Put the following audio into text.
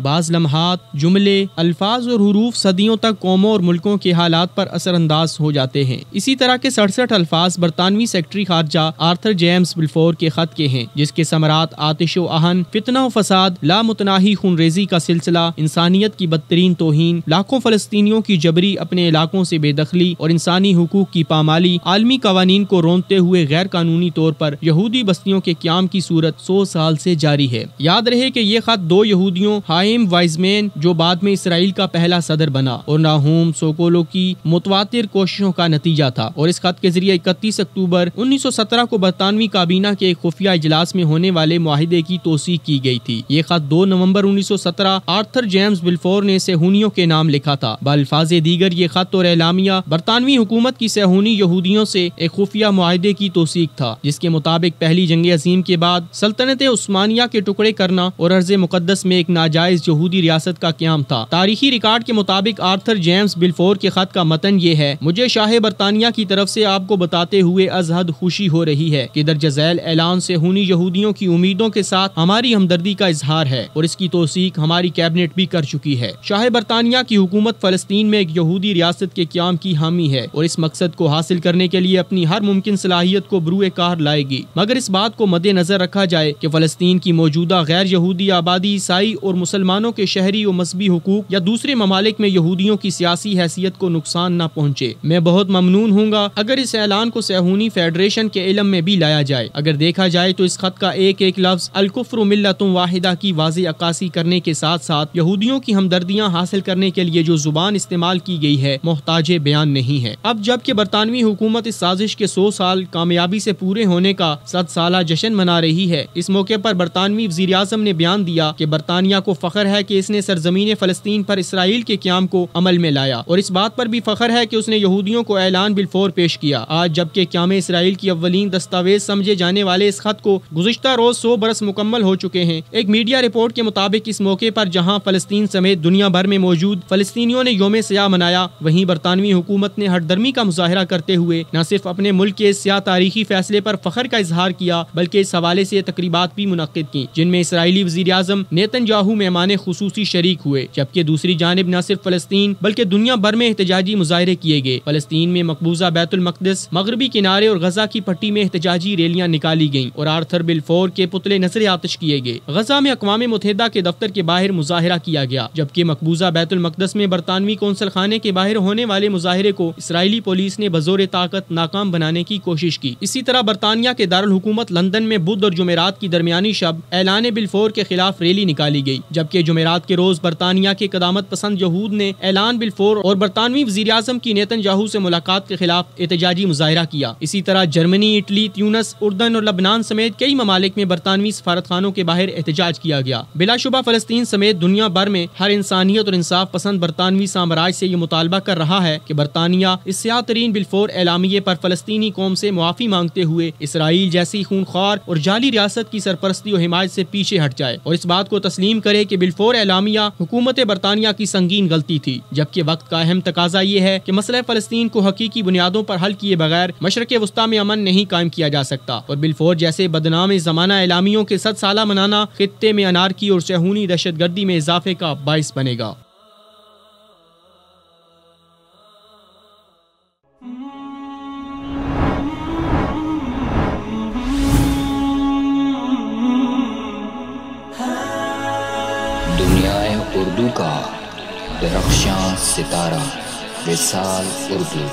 بعض لمحات، جملے، الفاظ اور حروف صدیوں تک قوموں اور ملکوں کے حالات پر اثر انداز ہو جاتے ہیں۔ اسی طرح کے 67 الفاظ برطانوی سیکرٹری خارجہ آرتھر جیمز بلفور کے خط کے ہیں، جس کے ثمرات آتش و آہن، فتنہ و فساد، لامتناہی خون ریزی کا سلسلہ، انسانیت کی بدترین توہین، لاکھوں فلسطینیوں کی جبری اپنے علاقوں سے بے دخلی اور انسانی حقوق کی پامالی، عالمی قوانین کو رونتے ہوئے غیر قانونی طور پر یہودی بستیوں کے قیام کی صورت 100 سال سے جاری ہے۔ یاد رہے کہ یہ خط 2 یہودیوں، ہائم وائزمین جو بعد میں اسرائیل کا پہلا صدر بنا، اور ناہوم سوکولو کی متواتر کوششوں کا نتیجہ تھا، اور اس خط کے ذریعے 31 اکتوبر 1917 کو برطانوی کابینہ کے ایک خفیہ اجلاس میں ہونے والے معاہدے کی توثیق کی گئی تھی۔ یہ خط 2 نومبر 1917 آرتھر جیمز بلفور نے صہیونیوں کے نام لکھا تھا۔ بالفاظ دیگر یہ خط اور اعلامیہ برطانوی حکومت کی صہیونی یہودیوں سے ایک خفیہ معاہدے کی توثیق تھا، جس کے مطابق پہلی جنگ عظیم کے بعد سلطنت عثمانیہ کے ٹکڑے کرنا اور ارض مقدس میں ایک ناجائز یہودی ریاست کا قیام تھا۔ تاریخی ریکارڈ کے مطابق آرتھر جیمز بلفور کے خط کا متن یہ ہے: مجھے شاہ برطانیہ کی طرف سے آپ کو بتاتے ہوئے از حد خوشی ہو رہی ہے کہ درج ذیل اعلان صہیونی یہودیوں کی امیدوں کے ساتھ ہماری ہمدردی کا اظہار ہے، اور اس کی توثیق ہماری کیبنٹ بھی کر چکی ہے۔ شاہ برطانیہ کی حکومت فلسطین میں ایک یہودی ریاست کے قیام کی حامی ہے، اور اس مقصد کو حاصل کرنے کے لیے اپنی ہر ممکن صلاحیت کو بروئے کار لائے گی، مگر اس بات کو مد نظر رکھا جائے کہ فلسطین کی موجودہ غیر یہودی آبادی، عیسائی اور مسلمانوں کے شہری و مذہبی حقوق یا دوسرے ممالک میں یہودیوں کی سیاسی حیثیت کو نقصان نہ پہنچے۔ میں بہت ممنون ہوں گا اگر اس اعلان کو صہیونی فیڈریشن کے علم میں بھی لایا جائے۔ اگر دیکھا جائے تو اس خط کا ایک ایک لفظ الکفر ملت واحدہ کی واضح عکاسی کرنے کے ساتھ ساتھ یہودیوں کی ہمدردیاں حاصل کرنے کے لیے جو زبان استعمال کی گئی ہے محتاج بیان نہیں ہے۔ اب جب کہ برطانوی حکومت اس سازش کے 100 سال کامیابی سے پورے ہونے کا 100 سالہ جشن منا رہی ہے، اس موقع پر برطانوی وزیر اعظم نے بیان دیا کہ برطانیہ کو فخر ہے کہ اس نے سرزمین فلسطین پر اسرائیل کے قیام کو عمل میں لایا، اور اس بات پر بھی فخر ہے کہ اس نے یہودیوں کو اعلان بلفور پیش کیا۔ آج جبکہ قیام اسرائیل کی اولین دستاویز سمجھے جانے والے اس خط کو گزشتہ روز 100 برس مکمل ہو چکے ہیں، ایک میڈیا رپورٹ کے مطابق اس موقع پر جہاں فلسطین سمیت دنیا بھر میں موجود فلسطینیوں نے یوم سیاہ منایا، وہیں برطانوی حکومت نے ہٹ درمی کا مظاہرہ کرتے ہوئے نہ صرف اپنے ملک کے سیاہ تاریخی فیصلے پر فخر کا اظہار کیا، بلکہ اس حوالے سے تقریبات بھی منعقد کی، جن میں اسرائیلی وزیر اعظم نیتن یاہو مہمان خصوصی شریک ہوئے، جبکہ دوسری جانب نہ صرف فلسطین بلکہ دنیا بھر میں احتجاجی مظاہرے کیے گئے۔ فلسطین میں مقبوضہ بیت المقدس، مغربی کنارے اور غزہ کی پٹی میں احتجاجی ریلیاں نکالی گئیں اور آرتھر بلفور کے پتلے نظر آتش کیے گئے۔ غزہ میں اقوام متحدہ کے دفتر کے باہر مظاہرہ کیا گیا، جبکہ مقبوضہ بیت المقدس میں برطانوی قونصل خانے کے باہر ہونے والے مظاہرے کو اسرائیلی پولیس نے بزور طاقت ناکام بنانے کی کوشش کی۔ اسی طرح برطانیہ کے دارالحکومت لندن میں بدھ اور جمعرات کی درمیانی شب اعلان بلفور کے خلاف ریلی نکالی گئی، جبکہ جمعرات کے روز برطانیہ کے قدامت پسند یہود نے اعلان بلفور اور برطانوی وزیر اعظم کی نیتن یاہو سے ملاقات کے خلاف احتجاجی مظاہرہ کیا۔ اسی طرح جرمنی، اٹلی، تیونس، اردن اور لبنان سمیت کئی ممالک میں برطانوی سفارتخانوں کے باہر احتجاج کیا گیا۔ بلا شبہ فلسطین سمیت دنیا بھر میں ہر انسانیت اور انصاف پسند برطانوی سامراج سے یہ مطالبہ کر رہا ہے کہ برطانیہ اس سیاہ ترین بلفور اعلامیے پر فلسطینی قوم سے معافی مانگتے ہوئے اسرائیل جیسی خونخوار اور جعلی ریاست کی سرپرستی و حمایت سے پیچھے ہٹ جائے اور اس بات کو تسلیم کرے کہ بلفور اعلامیہ حکومت برطانیہ کی سنگین غلطی تھی، جبکہ وقت کا اہم تقاضا یہ ہے کہ مسئلہ فلسطین کو حقیقی بنیادوں پر حل کیے بغیر مشرق وسطی میں امن نہیں قائم کیا جا سکتا، اور بلفور جیسے بدنام زمانہ اعلامیوں کے 100 سالہ منانا خطے میں انارکی اور صہیونی دہشت گردی میں اضافے کا باعث بنے گا۔ دنیائے اردو کا درخشاں ستارہ وصال اردو۔